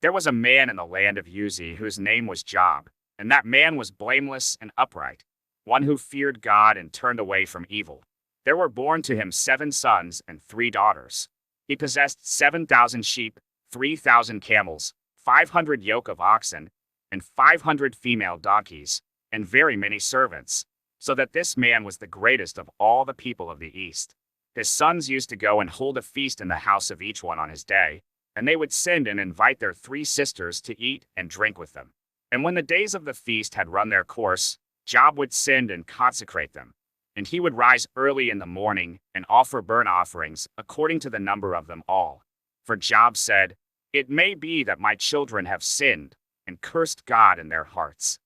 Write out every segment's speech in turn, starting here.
There was a man in the land of Uz whose name was Job, and that man was blameless and upright, one who feared God and turned away from evil. There were born to him 7 sons and 3 daughters. He possessed 7,000 sheep, 3,000 camels, 500 yoke of oxen, and 500 female donkeys, and very many servants, so that this man was the greatest of all the people of the East. His sons used to go and hold a feast in the house of each one on his day, and they would send and invite their 3 sisters to eat and drink with them. And when the days of the feast had run their course, Job would send and consecrate them. And he would rise early in the morning and offer burnt offerings according to the number of them all. For Job said, "It may be that my children have sinned and cursed God in their hearts."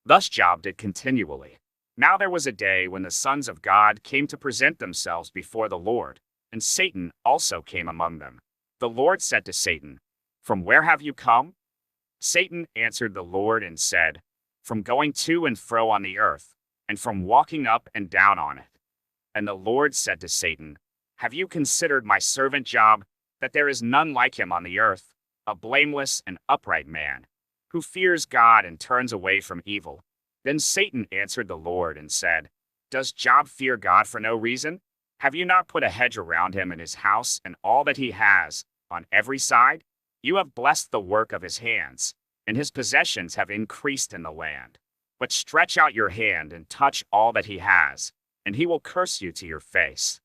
Thus Job did continually. Now there was a day when the sons of God came to present themselves before the Lord, and Satan also came among them. The Lord said to Satan, "From where have you come?" Satan answered the Lord and said, "From going to and fro on the earth, and from walking up and down on it." And the Lord said to Satan, "Have you considered my servant Job, that there is none like him on the earth, a blameless and upright man, who fears God and turns away from evil?" Then Satan answered the Lord and said, "Does Job fear God for no reason? Have you not put a hedge around him and his house and all that he has, on every side? You have blessed the work of his hands, and his possessions have increased in the land. But stretch out your hand and touch all that he has, and he will curse you to your face."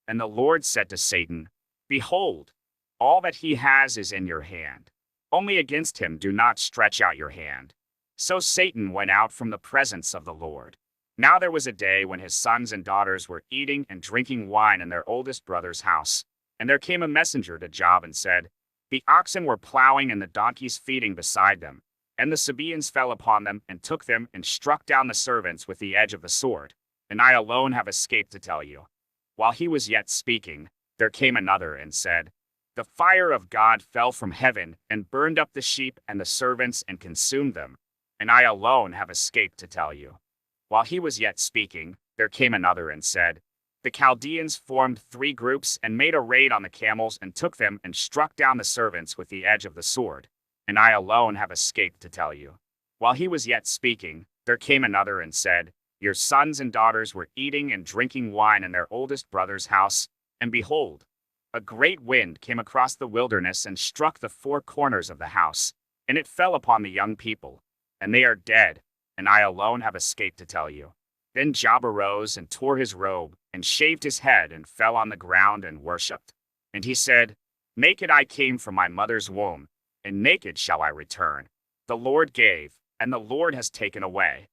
And the Lord said to Satan, "Behold, all that he has is in your hand. Only against him do not stretch out your hand." So Satan went out from the presence of the Lord. Now there was a day when his sons and daughters were eating and drinking wine in their oldest brother's house. And there came a messenger to Job and said, "The oxen were plowing and the donkeys feeding beside them. And the Sabaeans fell upon them and took them and struck down the servants with the edge of the sword. And I alone have escaped to tell you." While he was yet speaking, there came another and said, "The fire of God fell from heaven and burned up the sheep and the servants and consumed them. And I alone have escaped to tell you." While he was yet speaking, there came another and said, "The Chaldeans formed 3 groups and made a raid on the camels and took them and struck down the servants with the edge of the sword. And I alone have escaped to tell you." While he was yet speaking, there came another and said, "Your sons and daughters were eating and drinking wine in their oldest brother's house, and behold, a great wind came across the wilderness and struck the 4 corners of the house, and it fell upon the young people, and they are dead, and I alone have escaped to tell you." Then Job arose and tore his robe, and shaved his head, and fell on the ground and worshipped. And he said, "Naked I came from my mother's womb, and naked shall I return. The Lord gave, and the Lord has taken away.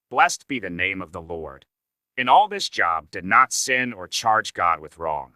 Blessed be the name of the Lord." In all this Job did not sin or charge God with wrong.